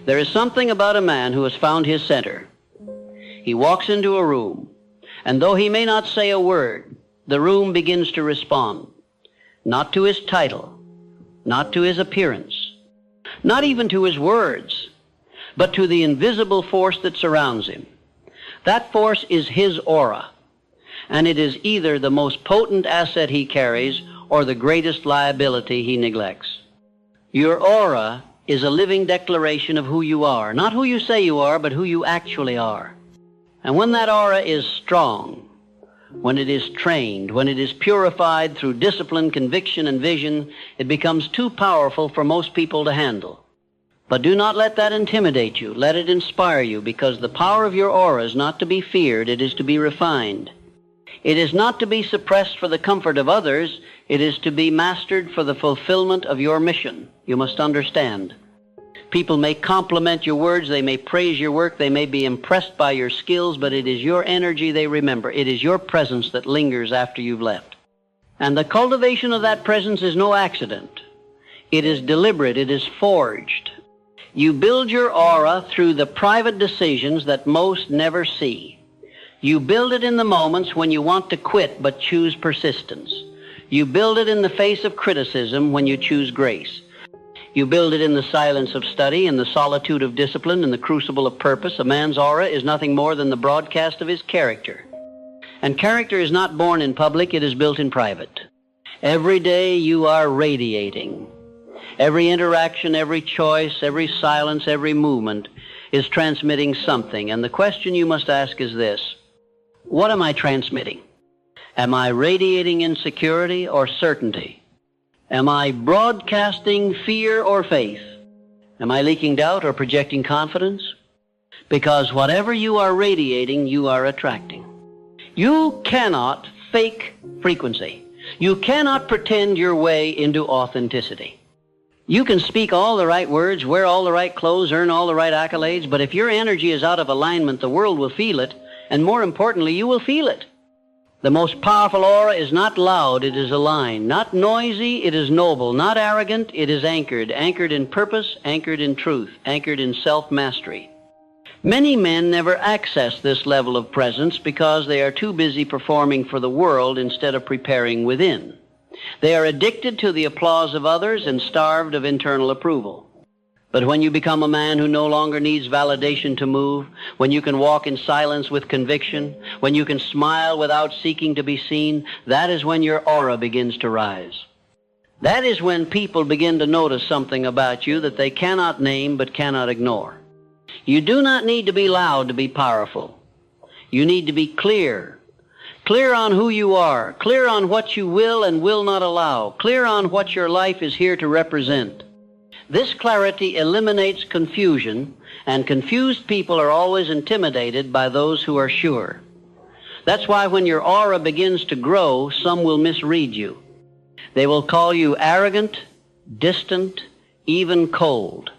There is something about a man who has found his center. He walks into a room, and though he may not say a word, the room begins to respond, not to his title, not to his appearance, not even to his words, but to the invisible force that surrounds him. That force is his aura, and it is either the most potent asset he carries or the greatest liability he neglects. Your aura is a living declaration of who you are, not who you say you are, but who you actually are. And when that aura is strong, when it is trained, when it is purified through discipline, conviction, and vision, it becomes too powerful for most people to handle. But do not let that intimidate you. Let it inspire you, because the power of your aura is not to be feared. It is to be refined. It is not to be suppressed for the comfort of others. It is to be mastered for the fulfillment of your mission. You must understand. People may compliment your words, they may praise your work, they may be impressed by your skills, but it is your energy they remember. It is your presence that lingers after you've left. And the cultivation of that presence is no accident. It is deliberate, it is forged. You build your aura through the private decisions that most never see. You build it in the moments when you want to quit but choose persistence. You build it in the face of criticism when you choose grace. You build it in the silence of study, in the solitude of discipline, in the crucible of purpose. A man's aura is nothing more than the broadcast of his character. And character is not born in public, it is built in private. Every day you are radiating. Every interaction, every choice, every silence, every movement is transmitting something. And the question you must ask is this: what am I transmitting? Am I radiating insecurity or certainty? Am I broadcasting fear or faith? Am I leaking doubt or projecting confidence? Because whatever you are radiating, you are attracting. You cannot fake frequency. You cannot pretend your way into authenticity. You can speak all the right words, wear all the right clothes, earn all the right accolades, but if your energy is out of alignment, the world will feel it, and more importantly, you will feel it. The most powerful aura is not loud, it is aligned. Not noisy, it is noble. Not arrogant, it is anchored. Anchored in purpose, anchored in truth, anchored in self-mastery. Many men never access this level of presence because they are too busy performing for the world instead of preparing within. They are addicted to the applause of others and starved of internal approval. But when you become a man who no longer needs validation to move, when you can walk in silence with conviction, when you can smile without seeking to be seen, that is when your aura begins to rise. That is when people begin to notice something about you that they cannot name but cannot ignore. You do not need to be loud to be powerful. You need to be clear. Clear on who you are, clear on what you will and will not allow, clear on what your life is here to represent. This clarity eliminates confusion, and confused people are always intimidated by those who are sure. That's why when your aura begins to grow, some will misread you. They will call you arrogant, distant, even cold.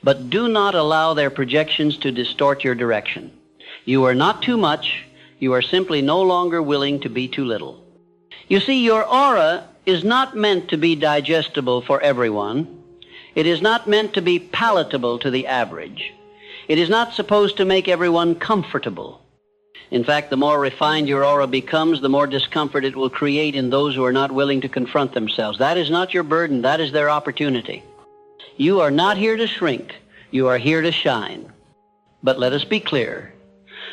But do not allow their projections to distort your direction. You are not too much. You are simply no longer willing to be too little. You see, your aura is not meant to be digestible for everyone. It is not meant to be palatable to the average. It is not supposed to make everyone comfortable. In fact, the more refined your aura becomes, the more discomfort it will create in those who are not willing to confront themselves. That is not your burden. That is their opportunity. You are not here to shrink. You are here to shine. But let us be clear.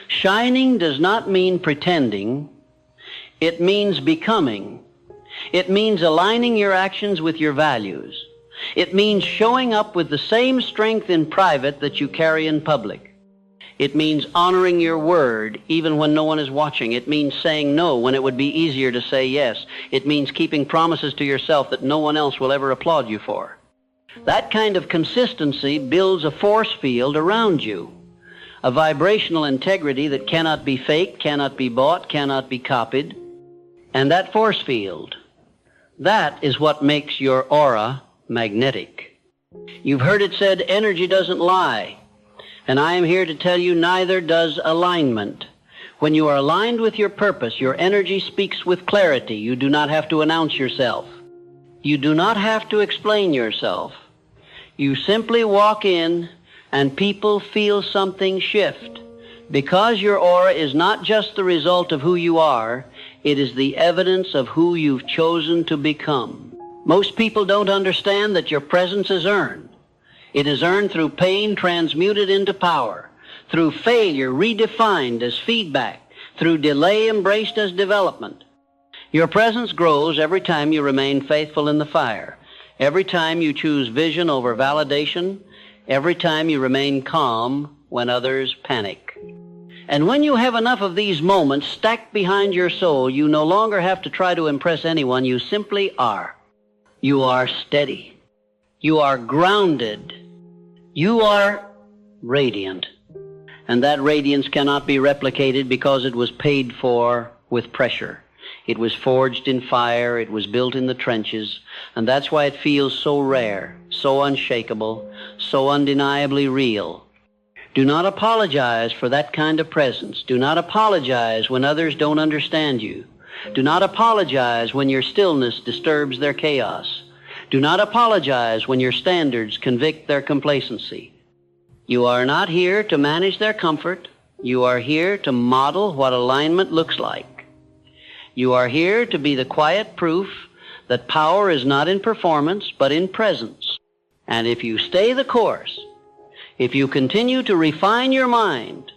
Shining does not mean pretending. It means becoming. It means aligning your actions with your values. It means showing up with the same strength in private that you carry in public. It means honoring your word even when no one is watching. It means saying no when it would be easier to say yes. It means keeping promises to yourself that no one else will ever applaud you for. That kind of consistency builds a force field around you, a vibrational integrity that cannot be faked, cannot be bought, cannot be copied. And that force field, that is what makes your aura magnetic. You've heard it said, energy doesn't lie. And I am here to tell you, neither does alignment. When you are aligned with your purpose, your energy speaks with clarity. You do not have to announce yourself. You do not have to explain yourself. You simply walk in and people feel something shift. Because your aura is not just the result of who you are, it is the evidence of who you've chosen to become. Most people don't understand that your presence is earned. It is earned through pain transmuted into power, through failure redefined as feedback, through delay embraced as development. Your presence grows every time you remain faithful in the fire, every time you choose vision over validation, every time you remain calm when others panic. And when you have enough of these moments stacked behind your soul, you no longer have to try to impress anyone. You simply are. You are steady. You are grounded. You are radiant. And that radiance cannot be replicated because it was paid for with pressure. It was forged in fire. It was built in the trenches. And that's why it feels so rare, so unshakable, so undeniably real. Do not apologize for that kind of presence. Do not apologize when others don't understand you. Do not apologize when your stillness disturbs their chaos. Do not apologize when your standards convict their complacency. You are not here to manage their comfort. You are here to model what alignment looks like. You are here to be the quiet proof that power is not in performance, but in presence. And if you stay the course, if you continue to refine your mind,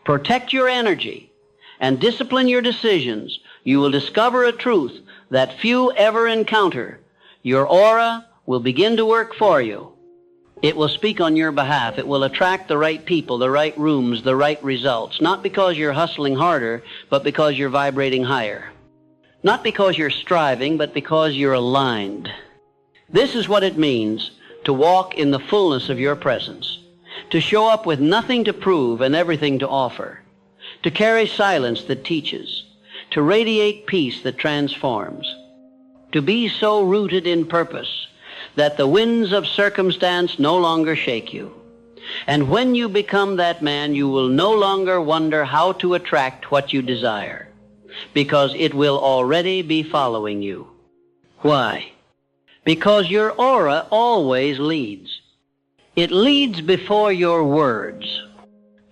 protect your energy, and discipline your decisions, you will discover a truth that few ever encounter. Your aura will begin to work for you. It will speak on your behalf. It will attract the right people, the right rooms, the right results, not because you're hustling harder, but because you're vibrating higher. Not because you're striving, but because you're aligned. This is what it means to walk in the fullness of your presence, to show up with nothing to prove and everything to offer, to carry silence that teaches, to radiate peace that transforms, to be so rooted in purpose that the winds of circumstance no longer shake you. And when you become that man, you will no longer wonder how to attract what you desire, because it will already be following you. Why? Because your aura always leads. It leads before your words.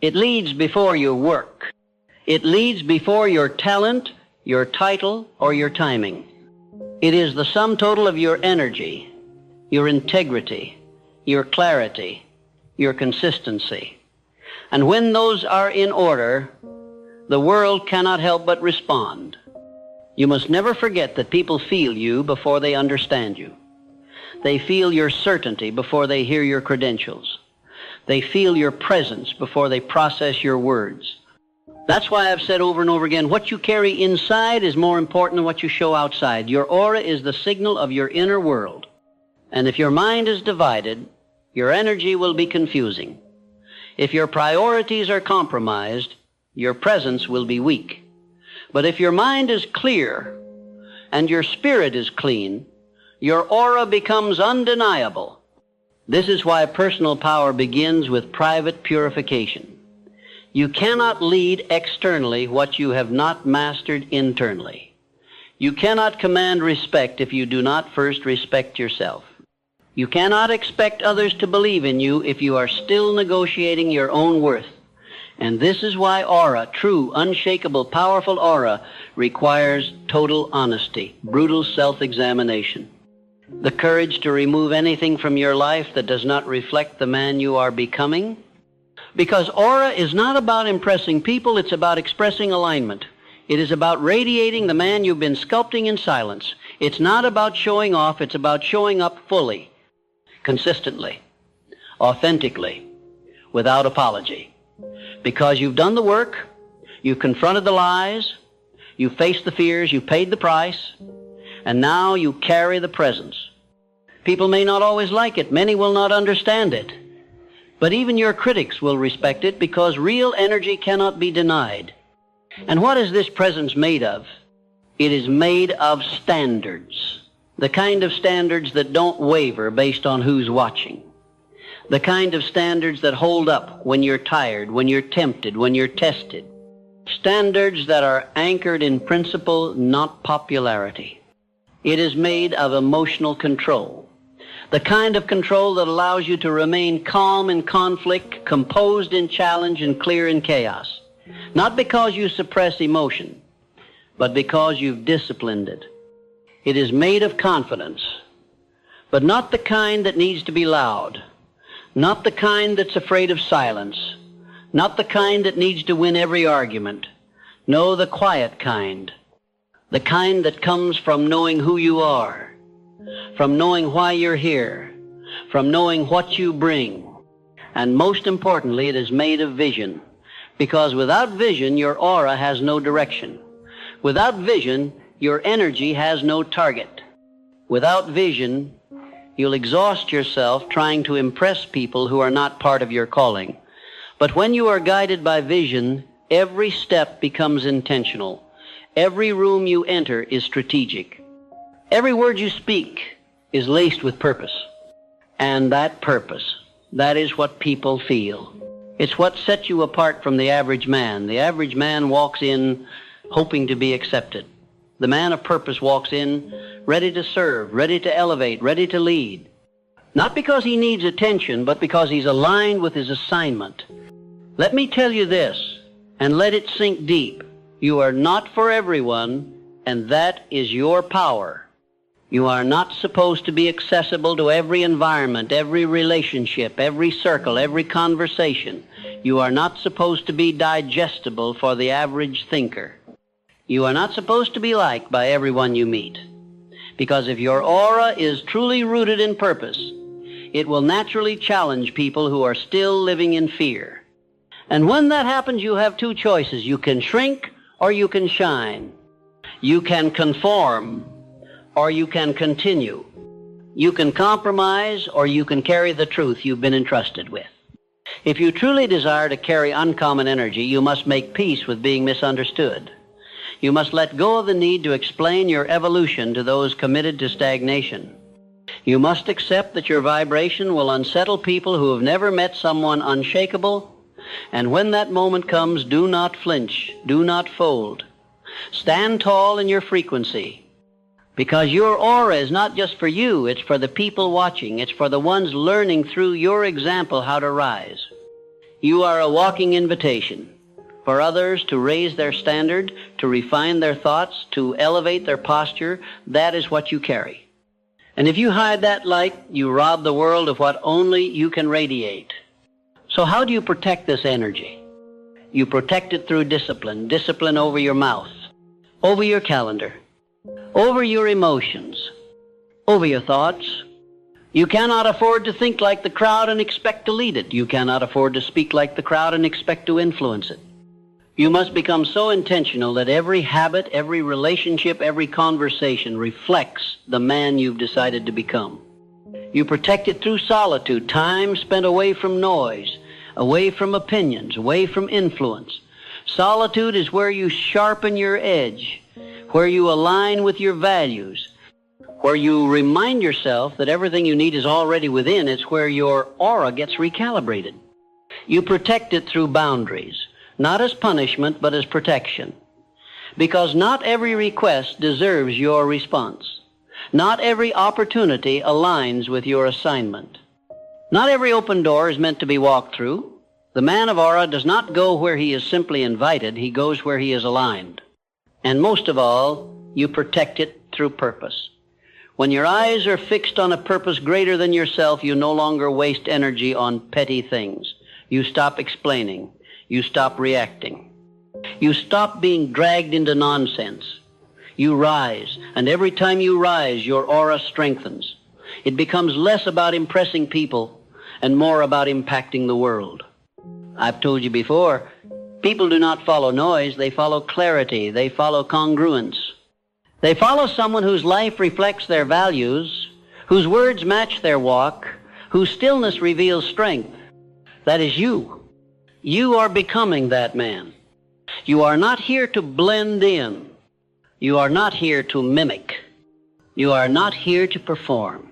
It leads before your work. It leads before your talent, your title, or your timing. It is the sum total of your energy, your integrity, your clarity, your consistency. And when those are in order, the world cannot help but respond. You must never forget that people feel you before they understand you. They feel your certainty before they hear your credentials. They feel your presence before they process your words. That's why I've said over and over again, what you carry inside is more important than what you show outside. Your aura is the signal of your inner world. And if your mind is divided, your energy will be confusing. If your priorities are compromised, your presence will be weak. But if your mind is clear and your spirit is clean, your aura becomes undeniable. This is why personal power begins with private purification. You cannot lead externally what you have not mastered internally. You cannot command respect if you do not first respect yourself. You cannot expect others to believe in you if you are still negotiating your own worth. And this is why aura, true, unshakable, powerful aura, requires total honesty, brutal self-examination. The courage to remove anything from your life that does not reflect the man you are becoming. Because aura is not about impressing people, it's about expressing alignment. It is about radiating the man you've been sculpting in silence. It's not about showing off, it's about showing up fully, consistently, authentically, without apology. Because you've done the work, you've confronted the lies, you've faced the fears, you've paid the price, and now you carry the presence. People may not always like it, many will not understand it, but even your critics will respect it because real energy cannot be denied. And what is this presence made of? It is made of standards, the kind of standards that don't waver based on who's watching. The kind of standards that hold up when you're tired, when you're tempted, when you're tested. Standards that are anchored in principle, not popularity. It is made of emotional control. The kind of control that allows you to remain calm in conflict, composed in challenge, and clear in chaos. Not because you suppress emotion, but because you've disciplined it. It is made of confidence, but not the kind that needs to be loud, not the kind that's afraid of silence, not the kind that needs to win every argument. No, the quiet kind, the kind that comes from knowing who you are, from knowing why you're here, from knowing what you bring. And most importantly, it is made of vision, because without vision, your aura has no direction. Without vision, your energy has no target. Without vision, you'll exhaust yourself trying to impress people who are not part of your calling. But when you are guided by vision, every step becomes intentional. Every room you enter is strategic. Every word you speak is laced with purpose. And that purpose, that is what people feel. It's what sets you apart from the average man. The average man walks in hoping to be accepted. The man of purpose walks in ready to serve, ready to elevate, ready to lead. Not because he needs attention, but because he's aligned with his assignment. Let me tell you this, and let it sink deep. You are not for everyone, and that is your power. You are not supposed to be accessible to every environment, every relationship, every circle, every conversation. You are not supposed to be digestible for the average thinker. You are not supposed to be liked by everyone you meet. Because if your aura is truly rooted in purpose, it will naturally challenge people who are still living in fear. And when that happens, you have two choices. You can shrink or you can shine. You can conform or you can continue. You can compromise or you can carry the truth you've been entrusted with. If you truly desire to carry uncommon energy, you must make peace with being misunderstood. You must let go of the need to explain your evolution to those committed to stagnation. You must accept that your vibration will unsettle people who have never met someone unshakable. And when that moment comes, do not flinch, do not fold. Stand tall in your frequency, because your aura is not just for you, it's for the people watching. It's for the ones learning through your example how to rise. You are a walking invitation for others to raise their standard, to refine their thoughts, to elevate their posture. That is what you carry. And if you hide that light, you rob the world of what only you can radiate. So how do you protect this energy? You protect it through discipline. Discipline over your mouth, over your calendar, over your emotions, over your thoughts. You cannot afford to think like the crowd and expect to lead it. You cannot afford to speak like the crowd and expect to influence it. You must become so intentional that every habit, every relationship, every conversation reflects the man you've decided to become. You protect it through solitude, time spent away from noise, away from opinions, away from influence. Solitude is where you sharpen your edge, where you align with your values, where you remind yourself that everything you need is already within. It's where your aura gets recalibrated. You protect it through boundaries. Not as punishment, but as protection. Because not every request deserves your response. Not every opportunity aligns with your assignment. Not every open door is meant to be walked through. The man of aura does not go where he is simply invited. He goes where he is aligned. And most of all, you protect it through purpose. When your eyes are fixed on a purpose greater than yourself, you no longer waste energy on petty things. You stop explaining. You stop reacting. You stop being dragged into nonsense. You rise, and every time you rise, your aura strengthens. It becomes less about impressing people and more about impacting the world. I've told you before, people do not follow noise, they follow clarity, they follow congruence. They follow someone whose life reflects their values, whose words match their walk, whose stillness reveals strength. That is you. You are becoming that man. You are not here to blend in. You are not here to mimic. You are not here to perform.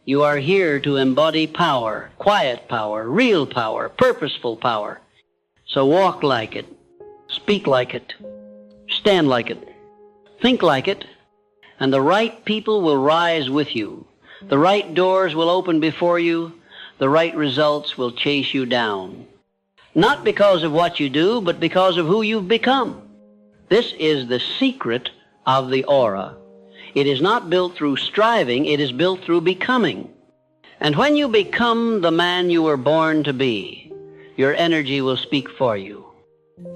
You are here to embody power, quiet power, real power, purposeful power. So walk like it, speak like it, stand like it, think like it, and the right people will rise with you. The right doors will open before you. The right results will chase you down. Not because of what you do, but because of who you've become. This is the secret of the aura. It is not built through striving, it is built through becoming. And when you become the man you were born to be, your energy will speak for you.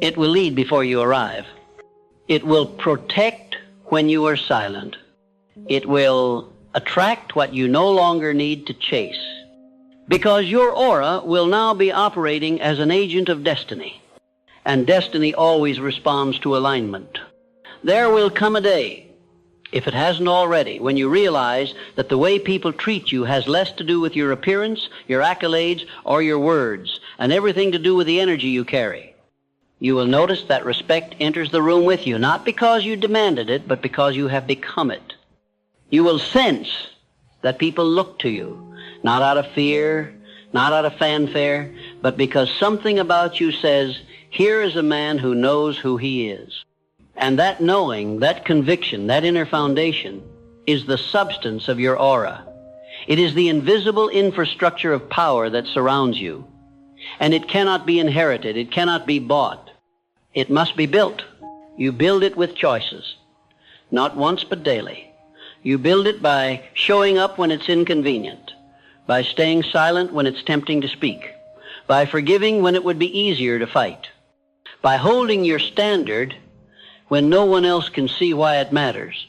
It will lead before you arrive. It will protect when you are silent. It will attract what you no longer need to chase. Because your aura will now be operating as an agent of destiny. And destiny always responds to alignment. There will come a day, if it hasn't already, when you realize that the way people treat you has less to do with your appearance, your accolades, or your words, and everything to do with the energy you carry. You will notice that respect enters the room with you, not because you demanded it, but because you have become it. You will sense that people look to you, not out of fear, not out of fanfare, but because something about you says, here is a man who knows who he is. And that knowing, that conviction, that inner foundation is the substance of your aura. It is the invisible infrastructure of power that surrounds you. And it cannot be inherited. It cannot be bought. It must be built. You build it with choices. Not once, but daily. You build it by showing up when it's inconvenient, by staying silent when it's tempting to speak, by forgiving when it would be easier to fight, by holding your standard when no one else can see why it matters.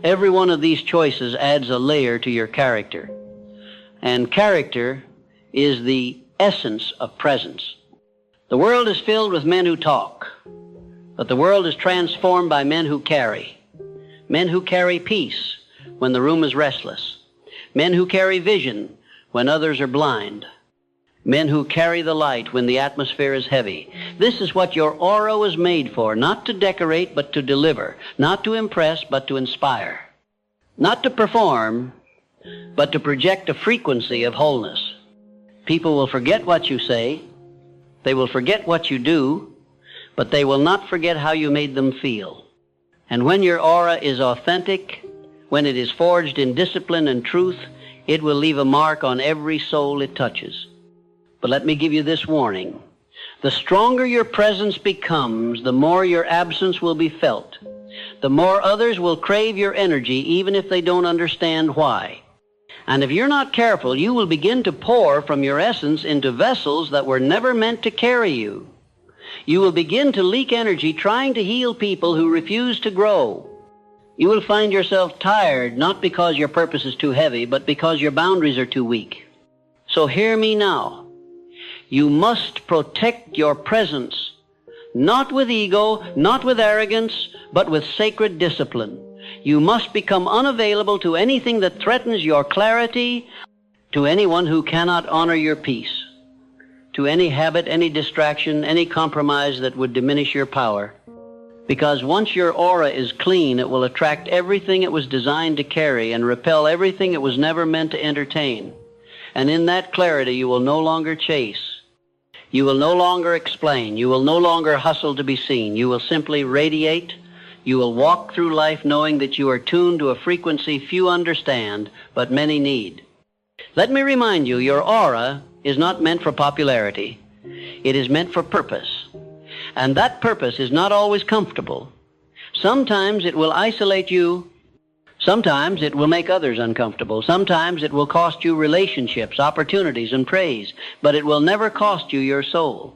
Every one of these choices adds a layer to your character. And character is the essence of presence. The world is filled with men who talk, but the world is transformed by men who carry. Men who carry peace when the room is restless. Men who carry vision when others are blind. Men who carry the light when the atmosphere is heavy. This is what your aura was made for, not to decorate, but to deliver, not to impress, but to inspire, not to perform, but to project a frequency of wholeness. People will forget what you say, they will forget what you do, but they will not forget how you made them feel. And when your aura is authentic, when it is forged in discipline and truth, it will leave a mark on every soul it touches. But let me give you this warning. The stronger your presence becomes, the more your absence will be felt. The more others will crave your energy, even if they don't understand why. And if you're not careful, you will begin to pour from your essence into vessels that were never meant to carry you. You will begin to leak energy trying to heal people who refuse to grow. You will find yourself tired, not because your purpose is too heavy, but because your boundaries are too weak. So hear me now. You must protect your presence, not with ego, not with arrogance, but with sacred discipline. You must become unavailable to anything that threatens your clarity, to anyone who cannot honor your peace, to any habit, any distraction, any compromise that would diminish your power. Because once your aura is clean, it will attract everything it was designed to carry and repel everything it was never meant to entertain. And in that clarity, you will no longer chase. You will no longer explain. You will no longer hustle to be seen. You will simply radiate. You will walk through life knowing that you are tuned to a frequency few understand, but many need. Let me remind you, your aura is not meant for popularity. It is meant for purpose. And that purpose is not always comfortable. Sometimes it will isolate you. Sometimes it will make others uncomfortable. Sometimes it will cost you relationships, opportunities, and praise, but it will never cost you your soul.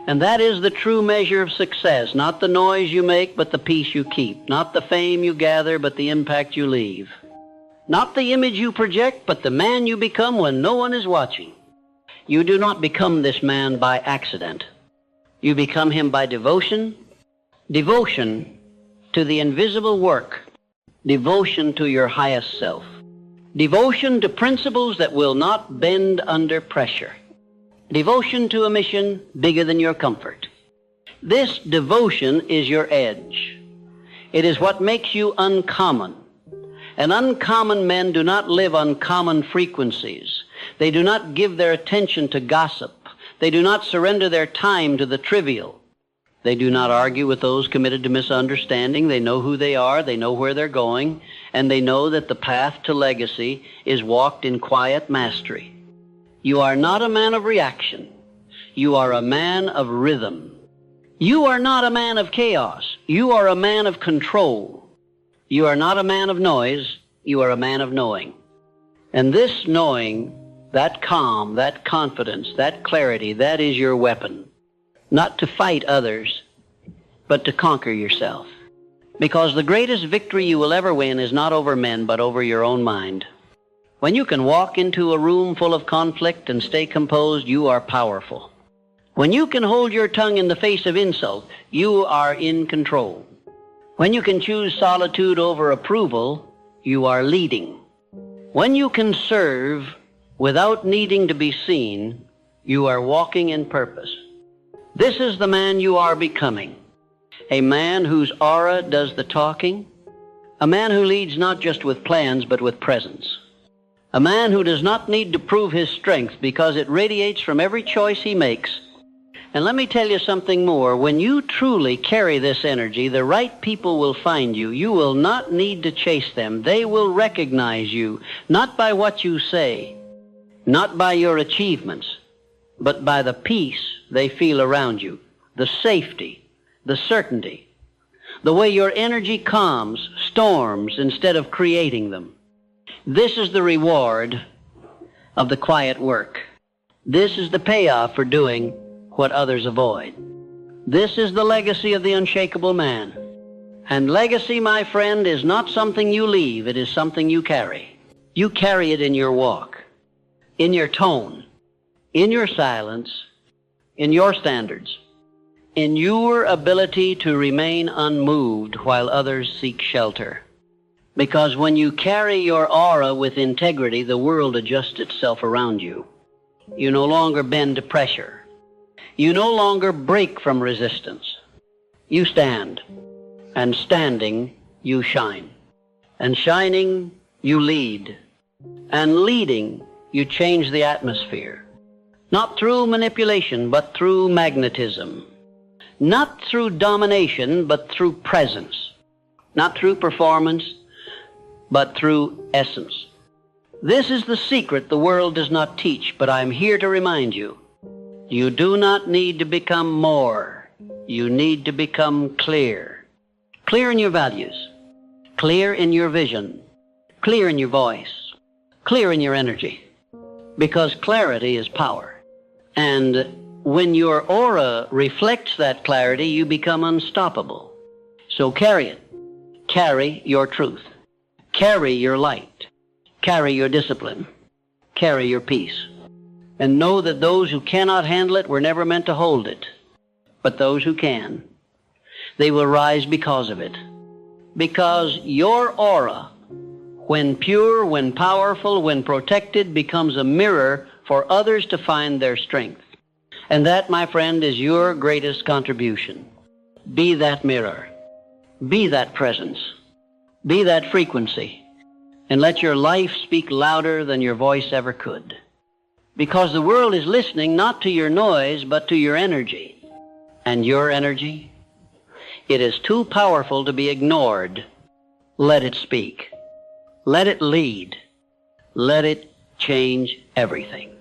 And that is the true measure of success, not the noise you make, but the peace you keep, not the fame you gather, but the impact you leave, not the image you project, but the man you become when no one is watching. You do not become this man by accident. You become him by devotion, devotion to the invisible work, devotion to your highest self, devotion to principles that will not bend under pressure, devotion to a mission bigger than your comfort. This devotion is your edge. It is what makes you uncommon. And uncommon men do not live on common frequencies. They do not give their attention to gossip. They do not surrender their time to the trivial. They do not argue with those committed to misunderstanding. They know who they are, they know where they're going, and they know that the path to legacy is walked in quiet mastery. You are not a man of reaction. You are a man of rhythm. You are not a man of chaos. You are a man of control. You are not a man of noise. You are a man of knowing. And this knowing, that calm, that confidence, that clarity, that is your weapon. Not to fight others, but to conquer yourself. Because the greatest victory you will ever win is not over men, but over your own mind. When you can walk into a room full of conflict and stay composed, you are powerful. When you can hold your tongue in the face of insult, you are in control. When you can choose solitude over approval, you are leading. When you can serve without needing to be seen, you are walking in purpose. This is the man you are becoming. A man whose aura does the talking. A man who leads not just with plans, but with presence. A man who does not need to prove his strength because it radiates from every choice he makes. And let me tell you something more. When you truly carry this energy, the right people will find you. You will not need to chase them. They will recognize you, not by what you say, not by your achievements, but by the peace they feel around you, the safety, the certainty, the way your energy calms storms instead of creating them. This is the reward of the quiet work. This is the payoff for doing what others avoid. This is the legacy of the unshakable man. And legacy, my friend, is not something you leave. It is something you carry. You carry it in your walk, in your tone, in your silence, in your standards, in your ability to remain unmoved while others seek shelter. Because when you carry your aura with integrity, the world adjusts itself around you. You no longer bend to pressure. You no longer break from resistance. You stand, and standing, you shine. And shining, you lead. And leading, you change the atmosphere. Not through manipulation, but through magnetism. Not through domination, but through presence. Not through performance, but through essence. This is the secret the world does not teach, but I'm here to remind you. You do not need to become more. You need to become clear. Clear in your values. Clear in your vision. Clear in your voice. Clear in your energy. Because clarity is power. And when your aura reflects that clarity, you become unstoppable. So carry it. Carry your truth. Carry your light. Carry your discipline. Carry your peace. And know that those who cannot handle it were never meant to hold it. But those who can, they will rise because of it. Because your aura, when pure, when powerful, when protected, becomes a mirror for others to find their strength. And that, my friend, is your greatest contribution. Be that mirror. Be that presence. Be that frequency. And let your life speak louder than your voice ever could. Because the world is listening not to your noise, but to your energy. And your energy, it is too powerful to be ignored. Let it speak. Let it lead. Let it change everything.